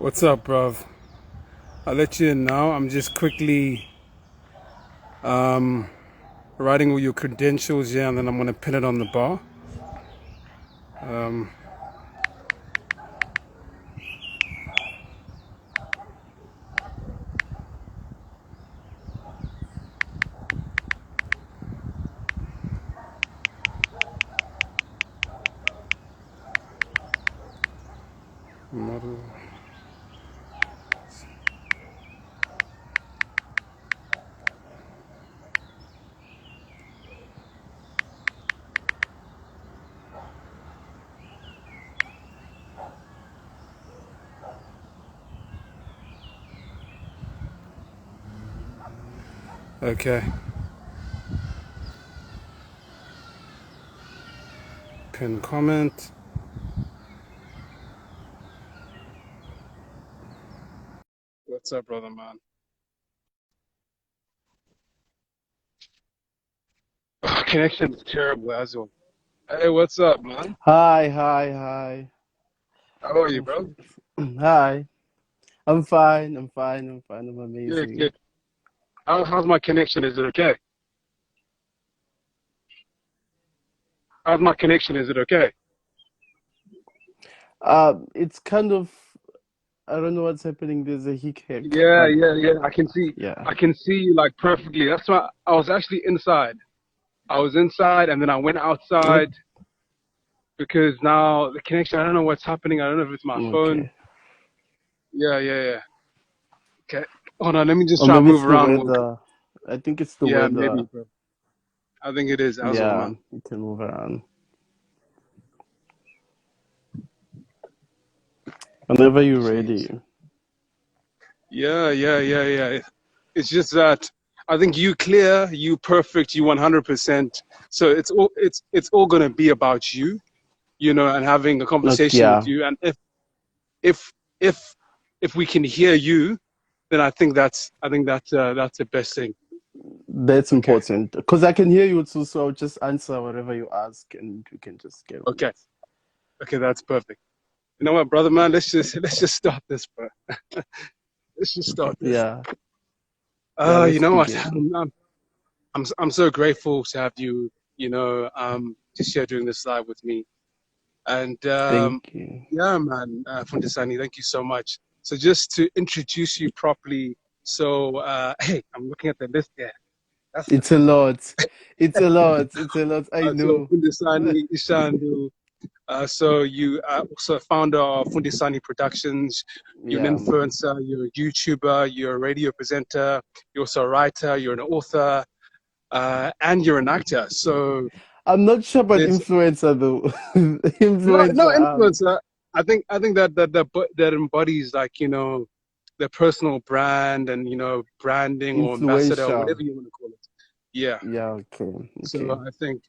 What's up, bruv? I'll let you in now. I'm just quickly um, writing all your credentials, yeah, and then I'm gonna pin it on the bar. Um, model. Okay. Pin comment. What's up, brother, man? Connection's terrible as well. Hey, what's up, man? Hi, hi, hi. How are you, Oh, bro? shit. Hi. I'm fine. I'm Good, amazing. good. How's my connection? Is it okay? How's my connection? Is it okay? It's kind of, I don't know what's happening. There's a hic, Yeah, but yeah, yeah. I can see. yeah. I can see you like perfectly. That's why I was actually inside. I was inside, and then I went Oh, outside because now the connection. I don't know what's happening. I don't know if it's my phone. okay. Yeah, yeah, yeah. Okay. Hold on. Let me just Or try and maybe move it's the around more. weather. I think it's the Yeah, weather. maybe, bro. I think it is as well, Yeah, man. you can move around whenever you're Jeez. ready. Yeah, yeah, yeah, yeah. It's just that I think you clear, you perfect, you 100%. So it's all gonna be about you, and having a Look, conversation with yeah, you. And if if if we can hear you, then I think that's the best thing. that's Okay. important because I can hear you too. So I'll just answer whatever you ask, and we can just get on Okay. it. Okay, that's perfect. You know what, brother man? Let's just start this, bro. Let's just start this. Yeah, yeah. You Let's know what? begin. I'm so grateful to have you, just here doing this live with me. And Thank you. yeah, man, Fundisani, thank you so much. So just to introduce you properly, so hey, I'm looking at the list here. That's the It's a list, man. lot. It's a lot. It's a lot. I So know. Fundisani, Shandu. So you are also founder of Fundisani Productions. You're an Yeah. influencer. You're a YouTuber. You're a radio presenter. You're also a writer. You're an author, and you're an actor. So I'm not sure about there's influencer though. no Influencer. influencer. I think that embodies like their personal brand and branding or ambassador or Influential. whatever you want to call it. Yeah. Yeah, okay. So Okay. I think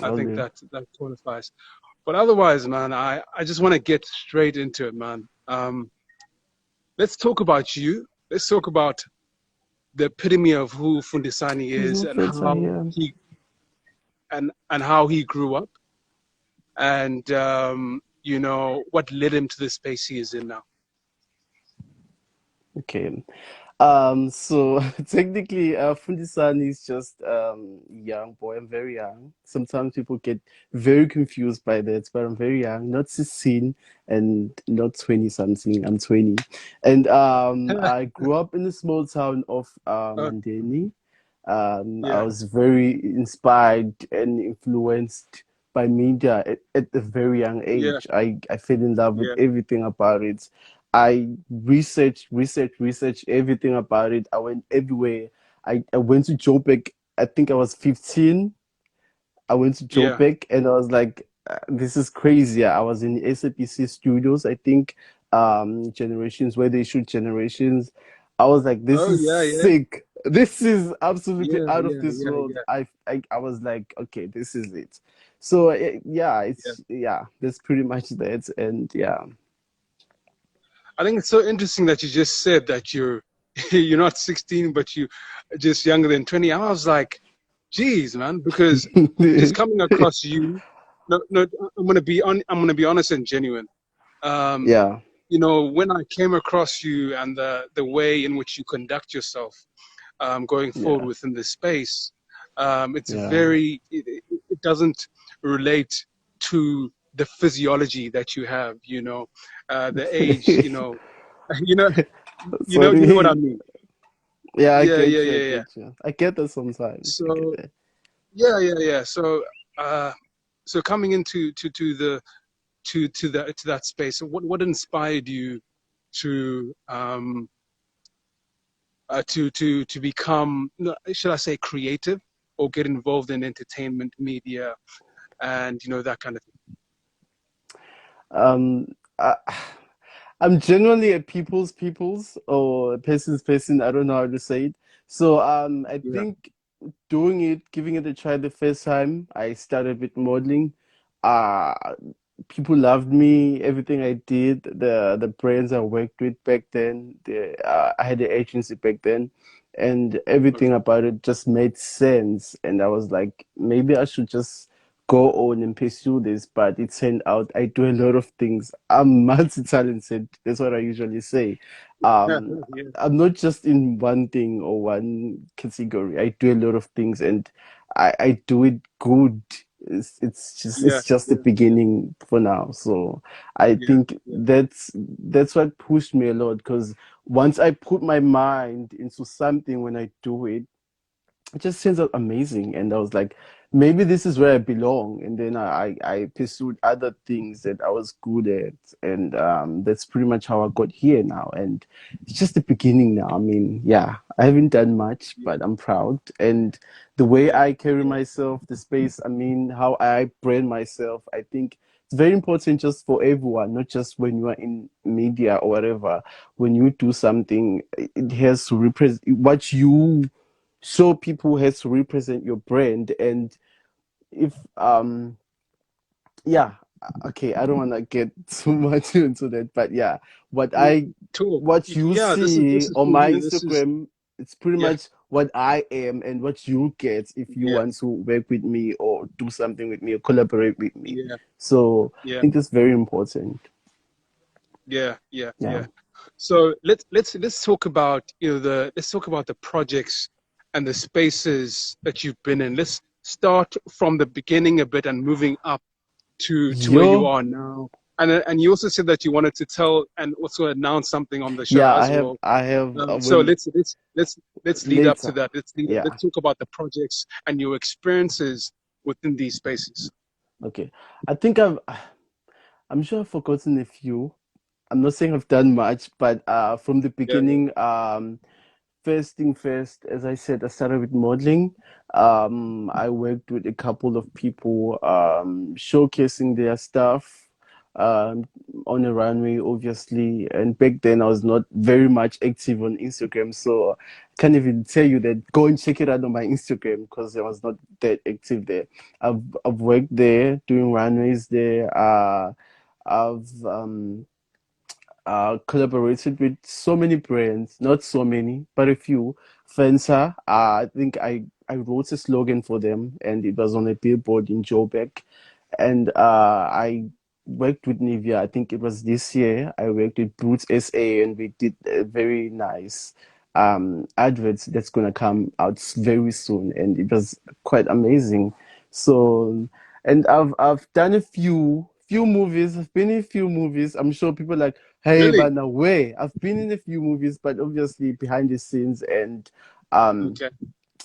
I'll think do. that qualifies. But otherwise, man, I just want to get straight into it, man. Let's talk about you. Let's talk about the epitome of who Fundisani There's is no and filter how here. he grew up and what led him to the space he is in now. Okay. So technically, Fundisani is just young boy. I'm very young. Sometimes people get very confused by that, but I'm very young, not 16 and not 20 something. I'm 20. And I grew up in the small town of Uh, Mandeni. I yeah, was very inspired and influenced by media at a very young yeah, age. I fell in love with yeah, everything about it. I researched everything about it. I went everywhere. I went to Joburg. I think I was 15. I went to yeah. Joburg and I was like, this is crazy. I was in the SAPC studios, I think, Generations, where they shoot Generations. I was like, this Oh, is yeah, yeah, sick. This is absolutely yeah, out of yeah, this yeah, world. yeah, I was like, okay, this is it. So yeah, yeah. that's pretty much that. And yeah, I think it's so interesting that you just said that you're not 16, but you are just younger than 20. I was like, geez, man, because just coming across you. No, no, I'm gonna be honest and genuine. Um, yeah. when I came across you and the way in which you conduct yourself, going forward Yeah, within this space, it's yeah. it doesn't relate to the physiology that you have, the age, you know, you know what I Sorry. mean. Yeah, I Yeah, yeah, get you. I yeah, yeah. get you. I get that sometimes. I get So that. yeah, yeah, yeah. Uh, so coming into to that space, what inspired you to to become, should I say, creative, or get involved in entertainment media and that kind of Um, I, I'm generally a people's or a person's person. I don't know how to say it. So I thing? Yeah. think doing it, giving it a try the first time, I started with modeling. Uh, People loved me, everything I did, the brands I worked with back then. I had the agency back then, and everything Okay. about it just made sense. And I was like, maybe I should just go on and pursue this. But it turned out I do a lot of things. I'm multi-talented. That's what I usually say. Yeah, Um, yeah, I'm not just in one thing or one category. I do a lot of things, and I do it good. yeah, It's just the yeah, yeah, beginning for now. So I yeah, think that's what pushed me a lot, because once I put my mind into something, when I do it, it just turns out amazing. And I was like, maybe this is where I belong. And then I pursued other things that I was good at. And that's pretty much how I got here now. And it's just the beginning now. I mean, yeah, I haven't done much, yeah, but I'm proud. And the way yeah, I carry yeah, myself, the space, I mean, how I brand myself, I think it's very important just for everyone, not just when you are in media or whatever. When you do something, it has to represent what you show people, has to represent your brand. And if yeah, okay, I don't want to get too much into that, but yeah, what yeah. I Talk. what you Yeah, this see is on for my you. This is Instagram, it's pretty yeah, much what I am, and what you get if you yeah, want to work with me or do something with me or collaborate with me. yeah, So I yeah, think that's very important. yeah, yeah, Yeah. yeah. So let's talk about let's talk about the projects and the spaces that you've been in. Let's start from the beginning a bit and moving up to where you Yo, are now. And you also said that you wanted to tell and also announce something on the show yeah, as well. I have So well, let's lead up to later. that. Yeah. Let's talk about the projects and your experiences within these spaces. Okay. I think I'm sure I've forgotten a few. I'm not saying I've done much, but from the Yeah, yeah. beginning, first thing first, as I said, I started with modeling. I worked with a couple of people, showcasing their stuff, um, on a runway, obviously. And back then, I was not very much active on Instagram, so I can't even tell you that. Go and check it out on my Instagram, because I was not that active there. I've worked there doing runways there. I've collaborated with so many brands, not so many, but a few. Fencer, I think I wrote a slogan for them, and it was on a billboard in Joburg. And I worked with Nivea. I think it was this year. I worked with Boots SA, and we did a very nice advert that's gonna come out very soon, and it was quite amazing. So, and I've done a few movies. I've been in a few movies. I'm sure people are like, hey, Really? but no way. I've been in a few movies, but obviously behind the scenes, and um, Okay.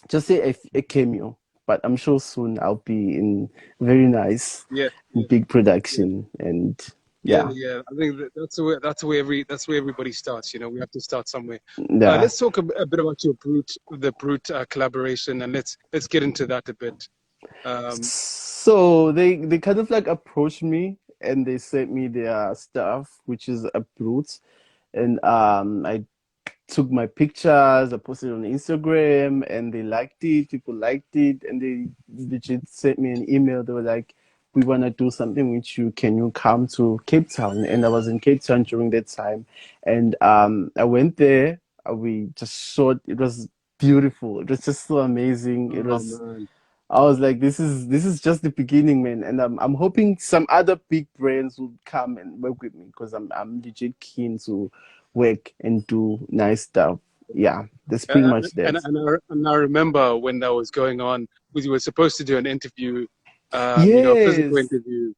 just say a cameo. But I'm sure soon I'll be in very nice, Yeah, yeah, big yeah. production, and Yeah, yeah, yeah. I think that's where everybody starts. We have to start somewhere. yeah. Let's talk a bit about the brute collaboration, and let's get into that a bit. Um, So they kind of like approached me, and they sent me their stuff, which is a brute. And I took my pictures, I posted on Instagram, and they liked it. People liked it, and they legit sent me an email. They were like, "We want to do something with you. Can you come to Cape Town?" And I was in Cape Town during that time, and I went there. We just shot. It was beautiful. It was just so amazing. It oh was man. I was like, this is just the beginning, man, and I'm hoping some other big brands will come and work with me because I'm legit keen to work and do nice stuff. Yeah, that's pretty Uh, much and that. and I remember when that was going on, we were supposed to do an interview, a physical Yes, interview,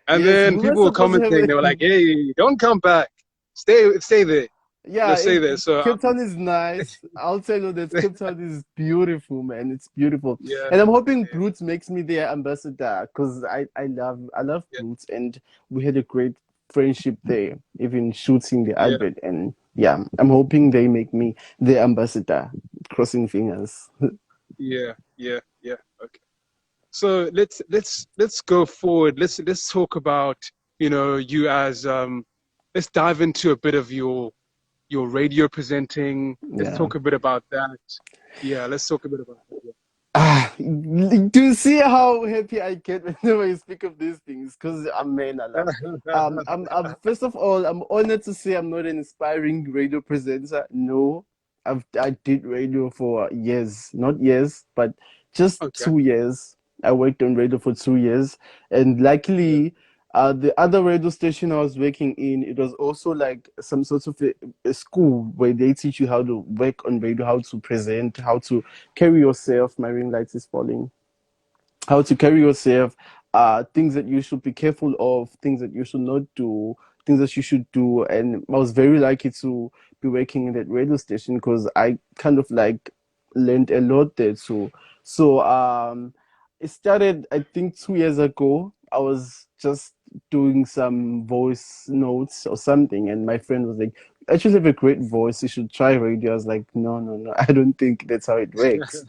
and yes, then we were people were supposed to have commenting. a They were like, "Hey, don't come back. Stay there. yeah, Stay there." So Cape Town is nice. I'll tell you that Cape Town is beautiful, man. It's beautiful, yeah, and I'm hoping Brutes makes me their ambassador because I love yeah, Brutes, and we had a great friendship there, even shooting the yeah, advert, and yeah, I'm hoping they make me their ambassador. Crossing fingers. yeah. Okay. So let's go forward. Let's talk about you as let's dive into a bit of your radio presenting. Let's Yeah. talk a bit about that. Yeah, let's talk a bit about that. Do you see how happy I get whenever you speak of these things? Because I'm man, I love. I'm first of all, I'm honored to say I'm not an inspiring radio presenter. No, I did radio for years, not years, but just Okay. 2 years. I worked on radio for 2 years, and Yeah. luckily, the other radio station I was working in, it was also like some sort of a school where they teach you how to work on radio, how to present, how to carry yourself. My ring light is falling. How to carry yourself, things that you should be careful of, things that you should not do, things that you should do. And I was very lucky to be working in that radio station because I kind of like learned a lot there too. So it started, I think, 2 years ago. I was just doing some voice notes or something, and my friend was like, "Actually, have a great voice. You should try radio." I was like, "No, no, no. I don't think that's how it works."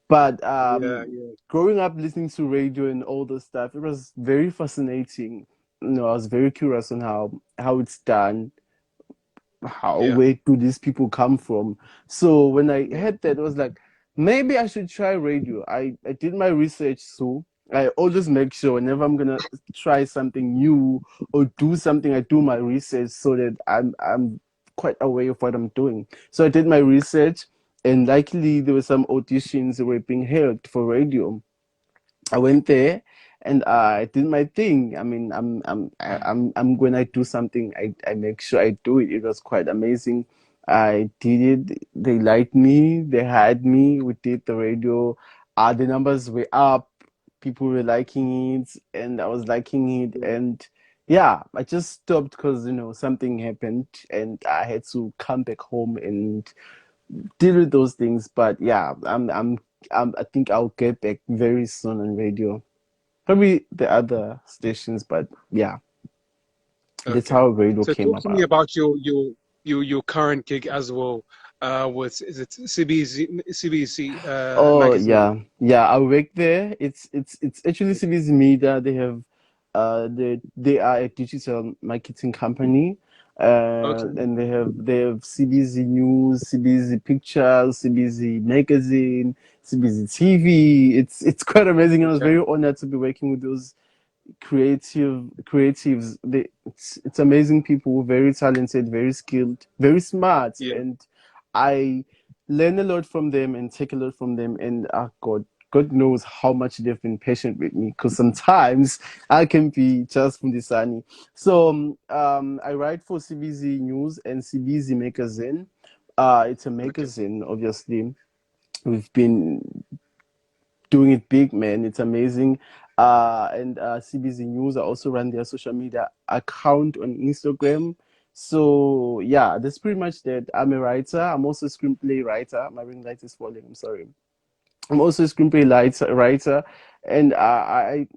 But Yeah, yeah, growing up listening to radio and all this stuff, it was very fascinating. I was very curious on how it's done, how yeah, where do these people come from. So when I yeah, heard that, I was like, maybe I should try radio. I did my research, so I always make sure whenever I'm gonna try something new or do something, I do my research so that I'm quite aware of what I'm doing. So I did my research, and likely there were some auditions that were being held for radio. I went there and I did my thing. I mean, I'm when I do something, I make sure I do it. It was quite amazing. I did it. They liked me. They had me. We did the radio. The numbers were up. People were liking it, and I was liking it. yeah. And yeah, I just stopped because something happened, and I had to come back home and deal with those things. But yeah, I think I'll get back very soon on radio. Probably the other stations, but yeah, that's Okay. how radio So came talk to me about. about your current gig as well. With is it CBC Oh magazine? yeah, yeah. I work there. It's actually CBC Media. They have they are a digital marketing company. Okay. And they have CBC News, CBC Pictures, CBC Magazine, CBC TV. It's quite amazing. I was Okay. very honored to be working with those creatives. It's amazing people, very talented, very skilled, very smart, Yeah. and I learn a lot from them and take a lot from them. And God knows how much they've been patient with me because sometimes I can be just Fundisani. So I write for CBZ News and CBZ Magazine. It's a Okay. magazine, obviously. We've been doing it big, man. It's amazing. And CBZ News, I also run their social media account on Instagram. So yeah, that's pretty much that. I'm a writer. I'm also a screenplay writer. My ring light is falling. I'm sorry. I'm also a screenplay writer, and I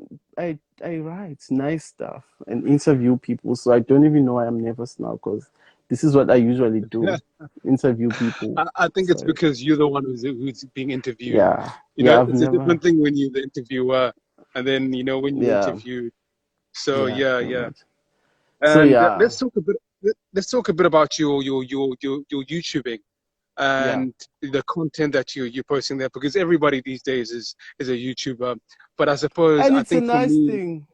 write nice stuff and interview people. So I don't even know why I'm nervous now because this is what I usually do: interview people. I think it's So because you're the one who's being interviewed. yeah, yeah. I've It's a never, different thing when you're the interviewer, and then when you're yeah, interviewed. So yeah, yeah, pretty yeah. much. So And yeah, let's talk a bit about your YouTubing yeah, and the content that you're posting there, because everybody these days is a YouTuber. But and I it's a think for nice me, thing.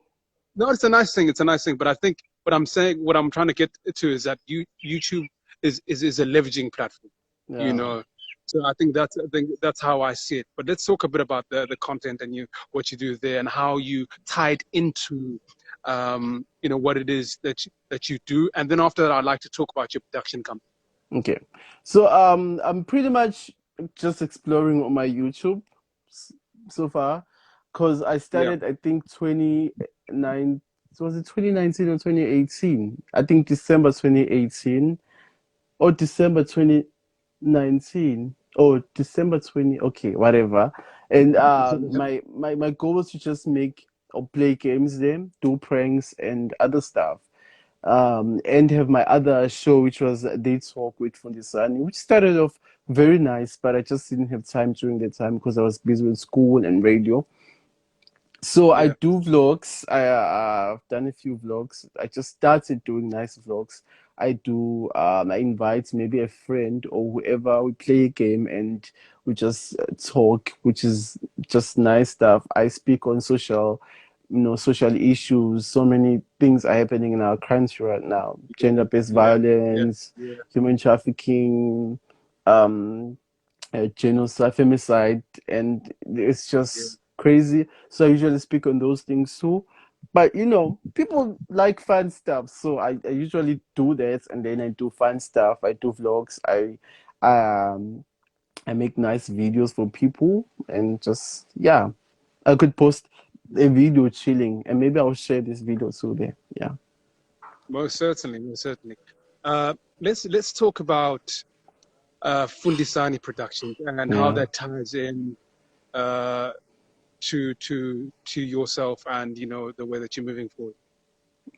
no, it's a nice thing. It's a nice thing. But I think what I'm trying to get to is that YouTube is a leveraging platform. You Yeah, know, So I think that's how I see it. But let's talk a bit about the content and what you do there and how you tied into what it is that you do. And then after that, I'd like to talk about your production company. Okay. So I'm pretty much just exploring on my YouTube s- so far, because I Yeah, started, I think, 29, was it 2019 or 2018? I think December 2018 or December 2019 or December 20, okay, whatever. And my goal was to just make or play games there, do pranks and other stuff, and have my other show, which was Day Talk with Fundisani, which started off very nice, but I just didn't have time during that time because I was busy with school and radio. So I yeah, do vlogs. I've done a few vlogs. I just started doing nice vlogs. I do. I invite maybe a friend or whoever. We play a game and we just talk, which is just nice stuff. I speak on social issues. So many things are happening in our country right now: gender-based yeah, yeah, violence, yeah, human trafficking, um, genocide, femicide, and it's yeah. just crazy. So I usually speak on those things too. But people like fun stuff, so I usually do that, and then I do fun stuff. I do vlogs. Um I make nice videos for people, and just yeah, I could post a video chilling, and maybe I'll share this video too there. Yeah, Most certainly, most certainly. Let's talk about Fundisani Productions and how yeah. that ties in uh, to yourself and the way that you're moving forward.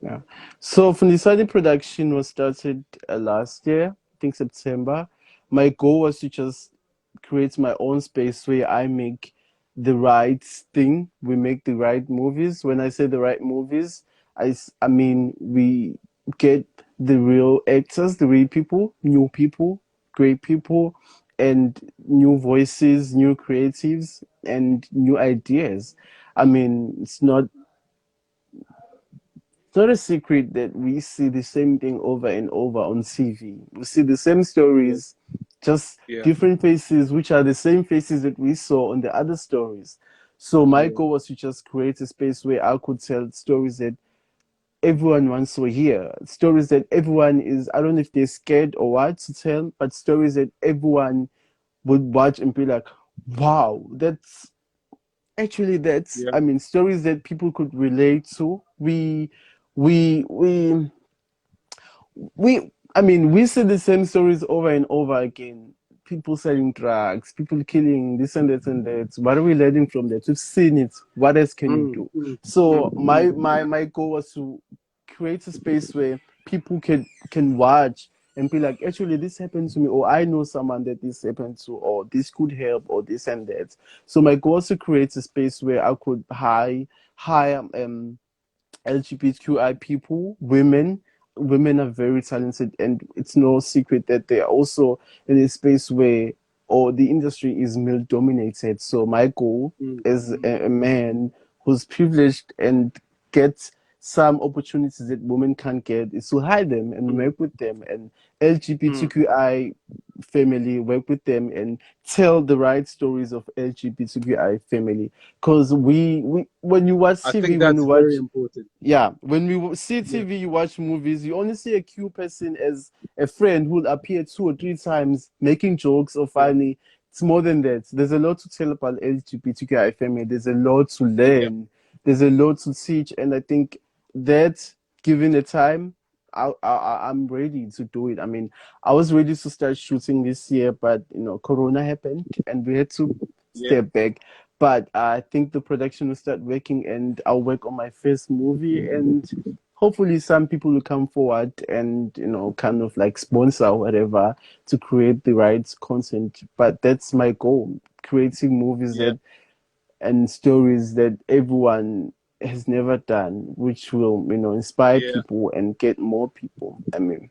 Yeah. So Fundisani production was started last year, I think September. My goal was to just create my own space where I make the right thing. We make the right movies. When I say the right movies, I mean we get the real actors, the real people, new people, great people, and new voices, new creatives, and new ideas. I mean, it's not a secret that we see the same thing over and over on TV. We see the same Yeah, stories, just yeah, different faces, which are the same faces that we saw on the other stories. So my yeah, goal was to just create a space where I could tell stories that everyone wants to hear, stories that everyone is, I don't know if they're scared or what to tell, but stories that everyone would watch and be like, wow, that's, yeah, I mean, stories that people could relate to. We we I mean, we see the same stories over and over again. People selling drugs, people killing this and that and that. What are we learning from that? We've seen it. What else can you mm, do? mm, So mm, mm. my goal was to create a space where people can watch and be like, actually, this happened to me, or I know someone that this happened to, or this could help, or this and that. So my goal was to create a space where I could hire LGBTQI people, women. Women are very talented, and it's no secret that they are also in a space where, or the industry is male dominated. So my goal Mm, as mm, a man who's privileged and gets some opportunities that women can't get is to hide them and mm, work with them, and mm. LGBTQI family work with them and tell the right stories of LGBTQI family. Because we when you watch I TV, think when that's you very watch important. yeah, when we see Yeah, TV, you watch movies, you only see a cute person as a friend who'll appear two or three times making jokes or yeah, funny. It's more than that. There's a lot to tell about LGBTQI family. There's a lot to yeah, learn. There's a lot to teach, and I think that given the time, I'm ready to do it. I mean, I was ready to start shooting this year, but Corona happened, and we had to yeah, step back. But I think the production will start working, and I'll work on my first movie, and hopefully some people will come forward and kind of like sponsor or whatever to create the right content. But that's my goal: creating movies yeah, that and stories that everyone has never done, which will inspire yeah, people and get more people. I mean,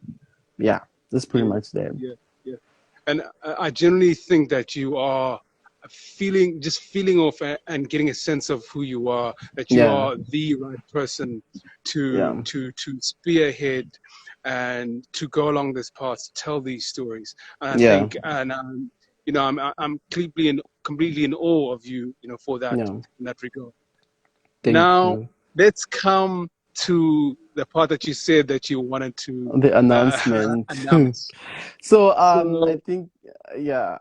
yeah, that's pretty yeah, much that. yeah, yeah. And I generally think that you are feeling off and getting a sense of who you are, that you Yeah, are the right person yeah, to spearhead and to go along this path to tell these stories. And I yeah, think, and I'm completely in awe of you, for that, Yeah. in that regard. Thank Now, you. let's come to the part that you said that you wanted to The uh, announcement. announce. So I So, think yeah,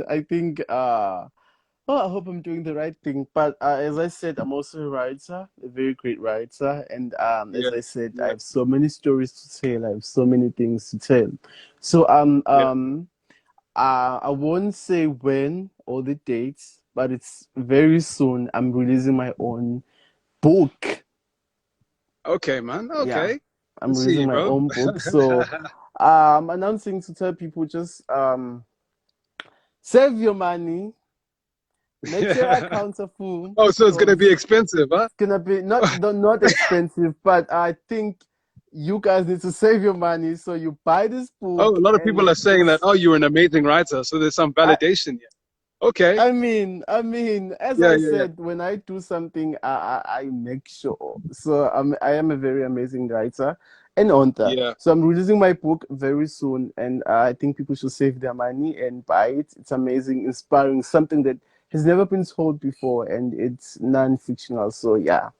I think oh, I hope I'm doing the right thing. But as I said, I'm also a writer, a very great writer, and as yeah, I said, I yeah, have so many stories to tell. I have so many things to tell. So yeah. I won't say when or the dates, but it's very soon. I'm releasing my own book. Okay, man. Yeah, Okay. I'm Let's see, releasing my bro. own book. So I'm announcing to tell people just save your money, make sure your accounts are full, Oh, so it's gonna because be expensive, huh? it's gonna be not expensive, but I think you guys need to save your money. So you buy this Oh, book a lot of people and are saying that, just oh, you're an amazing writer, so there's some I validation here. Okay. as Yeah, I yeah, yeah. said, when I do something, I make sure. So I am a very amazing writer and author. Yeah, So I'm releasing my book very soon, and I think people should save their money and buy it. It's amazing, inspiring, something that has never been told before, and it's non-fictional. So yeah,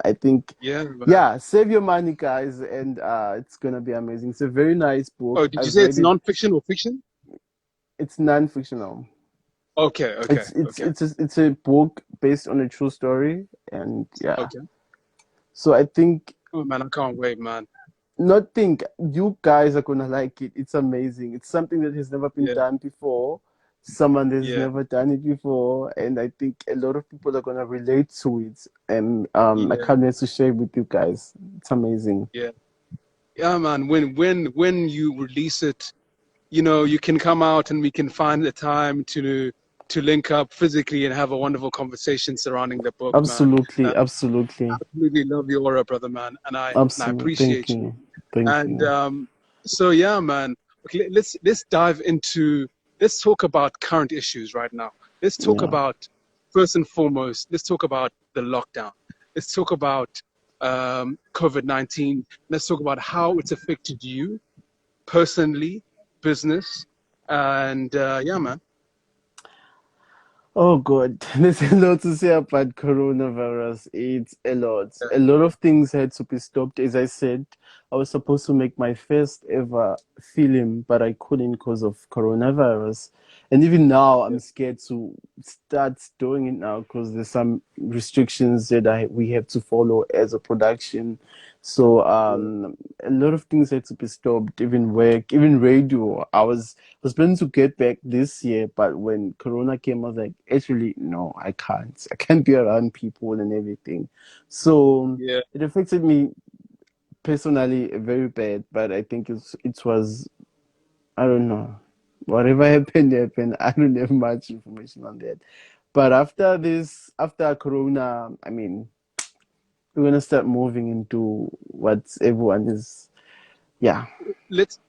I think yeah, man. yeah, save your money, guys, and it's gonna be amazing. It's a very nice Oh, book. did you I've say it's read it. non-fiction or fiction? It's non-fictional. Okay, okay, okay, It's a book based on a true story, and yeah. okay. So I think Oh man, I can't wait, man. not think you guys are gonna like it. It's amazing. It's something that has never been Yeah, done before. Someone that has yeah, never done it before, and I think a lot of people are gonna relate to it. And I yeah, can't wait to share it with you guys. It's amazing. yeah. Yeah, man. When you release it, you can come out and we can find the time to link up physically and have a wonderful conversation surrounding the book, man. Absolutely, absolutely, Absolutely love your aura, brother, man, and I absolutely. Thank appreciate you. you, thank And you. so yeah, man. Okay, let's dive into let's talk about current issues right now. Let's talk Yeah. about first and foremost. Let's talk about the lockdown. Let's talk about COVID-19. Let's talk about how it's affected you personally, business, and yeah, man. Oh God, there's a lot to say about coronavirus. It's a lot. Yeah, A lot of things had to be stopped. As I said, I was supposed to make my first ever film, but I couldn't because of coronavirus. And even now, yeah, I'm scared to start doing it now because there's some restrictions that we have to follow as a production. So yeah, a lot of things had to be stopped, even work, even radio. I was planning to get back this year, but when Corona came, I was like, actually, no, I can't. I can't be around people and everything. So yeah, it affected me personally very bad, but I think it was, I don't know. Whatever happened, happened. I don't have much information on that. But after Corona, I mean, we're gonna start moving into what everyone is. Yeah, let's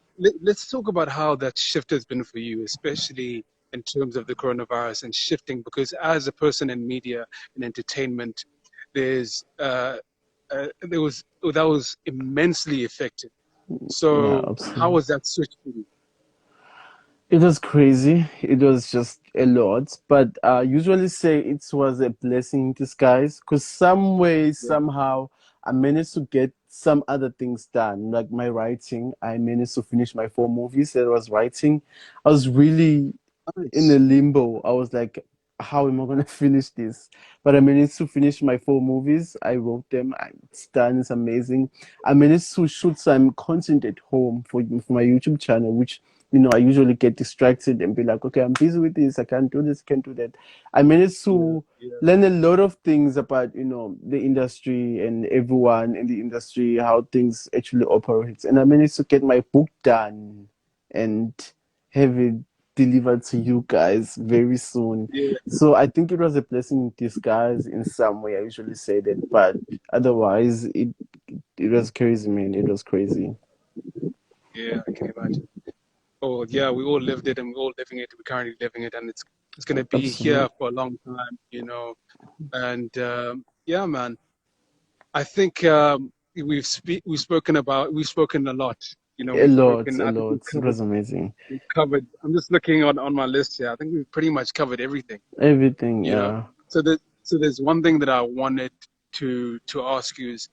let's talk about how that shift has been for you, especially in terms of the coronavirus and shifting. Because as a person in media and entertainment, there's there was that was immensely affected. yeah, So how absolutely. was that switch for you? It was crazy. It was just a lot. But I usually say it was a blessing in disguise because some way, Yeah, somehow, I managed to get some other things done. Like my writing, I managed to finish my 4 movies that I was writing. I was really in a nice. limbo. I was like, how am I gonna finish this? But I managed to finish my 4 movies. I wrote them. It's done. It's amazing. I managed to shoot some content at home for my YouTube channel, which I usually get distracted and be like, okay, I'm busy with this. I can't do this. Can't do that. I managed Yeah, to yeah, learn a lot of things about the industry and everyone in the industry, how things actually operate, and I managed to get my book done and have it delivered to you guys very soon. yeah, So I think it was a blessing in disguise in some way. I usually say that, but otherwise, it was crazy, man. It was crazy. yeah. I can imagine. Oh yeah, we all lived it and we're all living it. We're currently living it, and it's gonna be here Absolutely. for a long time. And yeah, man. I think we've spoken a lot, You know, A we've lot, spoken. a I think lot. It was amazing. we've covered. I'm just looking on my list here. I think we've pretty much covered everything. Everything, You know, yeah. so there's one thing that I wanted to ask you is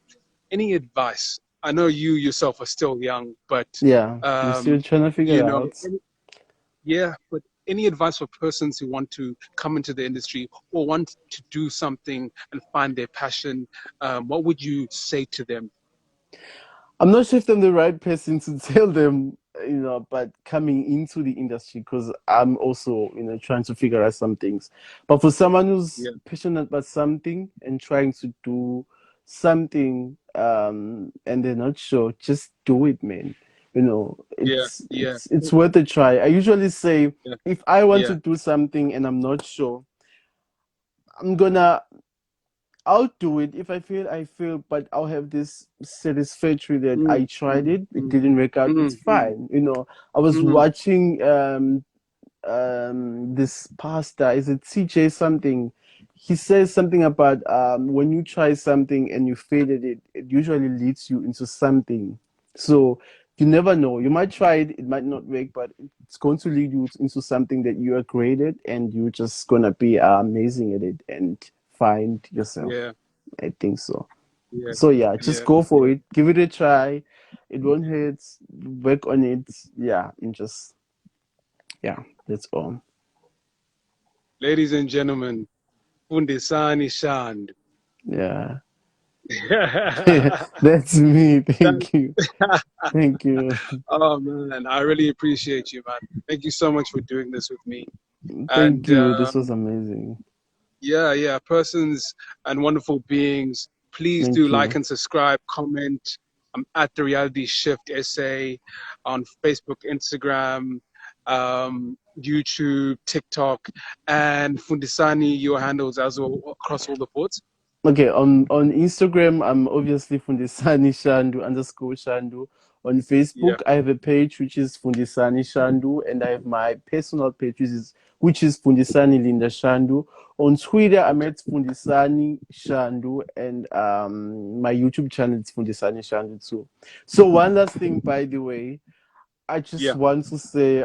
any advice. I know you yourself are still young, but Yeah. We're still trying to figure you it know, out. yeah, but any advice for persons who want to come into the industry or want to do something and find their passion, what would you say to them? I'm not sure if I'm the right person to tell them, but coming into the industry, because I'm also, trying to figure out some things. But for someone who's Yeah, passionate about something and trying to do something, and they're not sure, just do it, man. yeah, It's yeah, it's worth a try. I usually say, yeah, if I want to yeah. do something and I'm not sure, I'm gonna I'll do it if I feel, but I'll have this satisfactory that I Mm, tried mm, it, it mm, didn't work out, it's mm, mm, fine. I was mm. watching this pastor, is it CJ something? He says something about when you try something and you fail at it, it usually leads you into something. So you never know. You might try it, it might not work, but it's going to lead you into something that you are great at, and you're just gonna be amazing at it and find yourself. Yeah, I think so. yeah, So yeah, just yeah. go for Yeah. it. Give it a try. It won't hurt. Work on it. Yeah, and just yeah, that's all. Ladies and gentlemen, Fundisani Shandu. Yeah. That's me. Thank you. Thank you. Oh man, I really appreciate you, man. Thank you so much for doing this with me. Thank And you. This was amazing. yeah, yeah, persons and wonderful beings, please do Thank like you. and subscribe, comment. I'm at the Reality Shift Essay on Facebook, Instagram, YouTube, TikTok, and Fundisani, your handles as well across all the boards. Okay, on Instagram, I'm obviously Fundisani Shandu underscore Shandu. On Yeah, Facebook, I have a page which is Fundisani Shandu, and I have my personal page which is Fundisani Linda Shandu. On Twitter, I'm at Fundisani Shandu, and my YouTube channel is Fundisani Shandu too. So one last thing, by the way, I just yeah, want to say,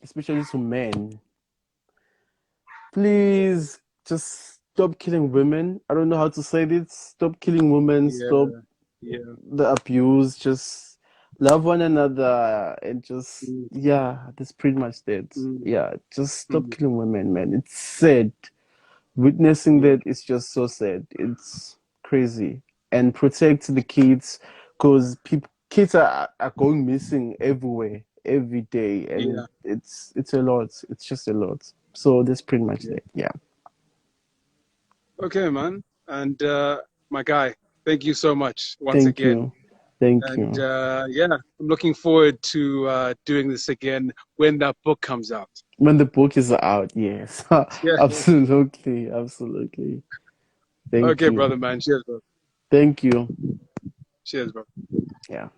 especially to men, please just stop killing women. I don't know how to say this. Stop killing women. Stop yeah, yeah. the abuse. Just love one another and just Mm, yeah, that's pretty much it. mm, Yeah, just stop mm, killing women, man. It's sad. Witnessing yeah, that is just so sad. It's crazy. And protect the kids because kids are going missing everywhere, every day, and yeah, it's a lot. It's just a lot. So that's pretty much yeah. it. Yeah. Okay, man. And my guy, thank you so much once Thank again. you. Thank And you. yeah, I'm looking forward to doing this again when that book comes out. When the book is out, yes. Yeah. Absolutely. Absolutely. Thank Okay, you. brother, man. Cheers, bro. Thank you. Cheers, bro. Yeah.